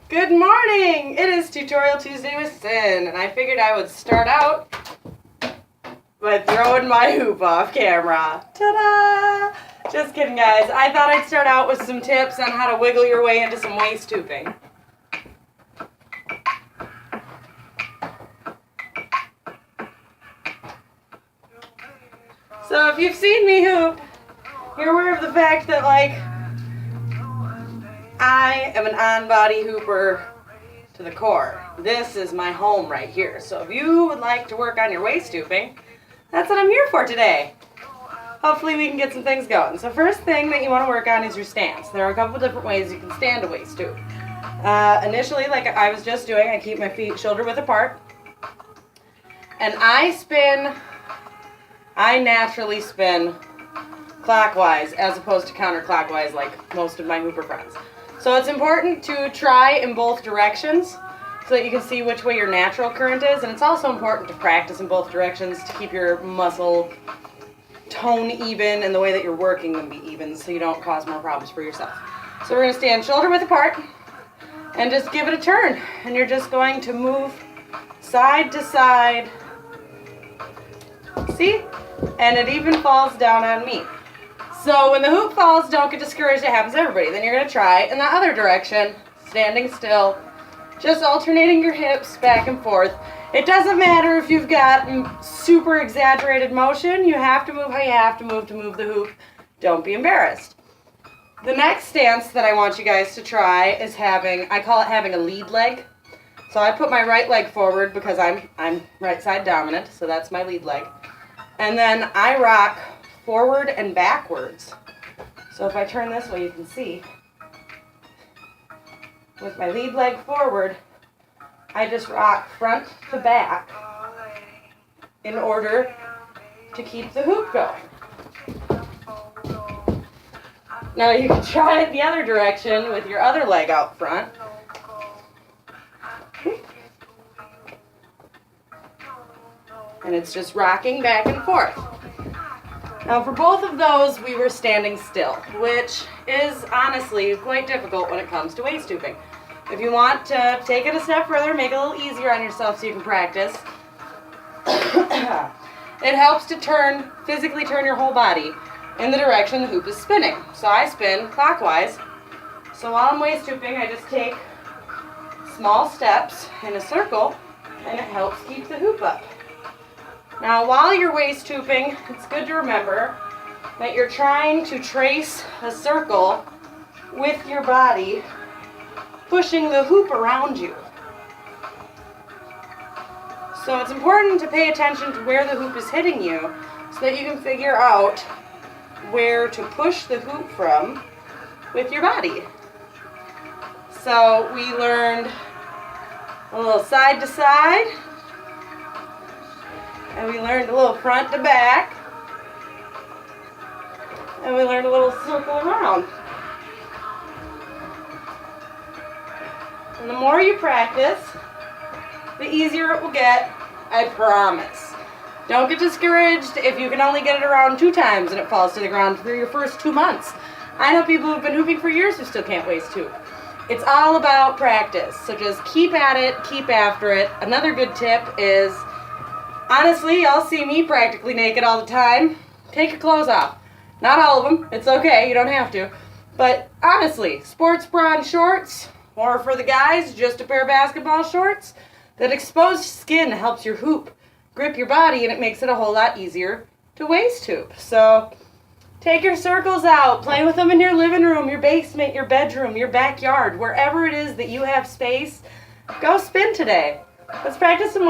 Good morning! It is Tutorial Tuesday with Sin, and I figured I would start out by throwing my hoop off camera. Ta-da! Just kidding, guys. I thought I'd start out with some tips on how to wiggle your way into some waist hooping. So if you've seen me hoop, you're aware of the fact that, I am an on-body hooper to the core. This is my home right here. So if you would like to work on your waist hooping, that's what I'm here for today. Hopefully we can get some things going. So first thing that you want to work on is your stance. There are a couple different ways you can stand a waist hoop. Initially, like I was just doing, I keep my feet shoulder width apart. And I naturally spin clockwise as opposed to counterclockwise like most of my hooper friends. So it's important to try in both directions so that you can see which way your natural current is, and it's also important to practice in both directions to keep your muscle tone even and the way that you're working them be even so you don't cause more problems for yourself. So we're going to stand shoulder width apart and just give it a turn, and you're just going to move side to side. See? And it even falls down on me. So when the hoop falls, don't get discouraged. It happens to everybody. Then you're going to try in the other direction, standing still, just alternating your hips back and forth. It doesn't matter if you've got super exaggerated motion. You have to move how you have to move the hoop. Don't be embarrassed. The next stance that I want you guys to try is I call it having a lead leg. So I put my right leg forward because I'm right side dominant, so that's my lead leg. And then I rock forward and backwards. So if I turn this way, you can see. With my lead leg forward, I just rock front to back in order to keep the hoop going. Now you can try it the other direction with your other leg out front. And it's just rocking back and forth. Now for both of those, we were standing still, which is honestly quite difficult when it comes to waist hooping. If you want to take it a step further, make it a little easier on yourself so you can practice, it helps to physically turn your whole body in the direction the hoop is spinning. So I spin clockwise. So while I'm waist hooping, I just take small steps in a circle, and it helps keep the hoop up. Now, while you're waist hooping, it's good to remember that you're trying to trace a circle with your body, pushing the hoop around you. So it's important to pay attention to where the hoop is hitting you so that you can figure out where to push the hoop from with your body. So we learned a little side to side. And we learned a little front to back. And we learned a little circle around. And the more you practice, the easier it will get, I promise. Don't get discouraged if you can only get it around 2 times and it falls to the ground for your first 2 months. I know people who've been hooping for years who still can't waist hoop. It's all about practice. So just keep at it, keep after it. Another good tip is, honestly, y'all see me practically naked all the time. Take your clothes off. Not all of them. It's okay. You don't have to. But honestly, sports bra and shorts, or for the guys, just a pair of basketball shorts, that exposed skin helps your hoop grip your body, and it makes it a whole lot easier to waist hoop. So take your circles out. Play with them in your living room, your basement, your bedroom, your backyard, wherever it is that you have space. Go spin today. Let's practice some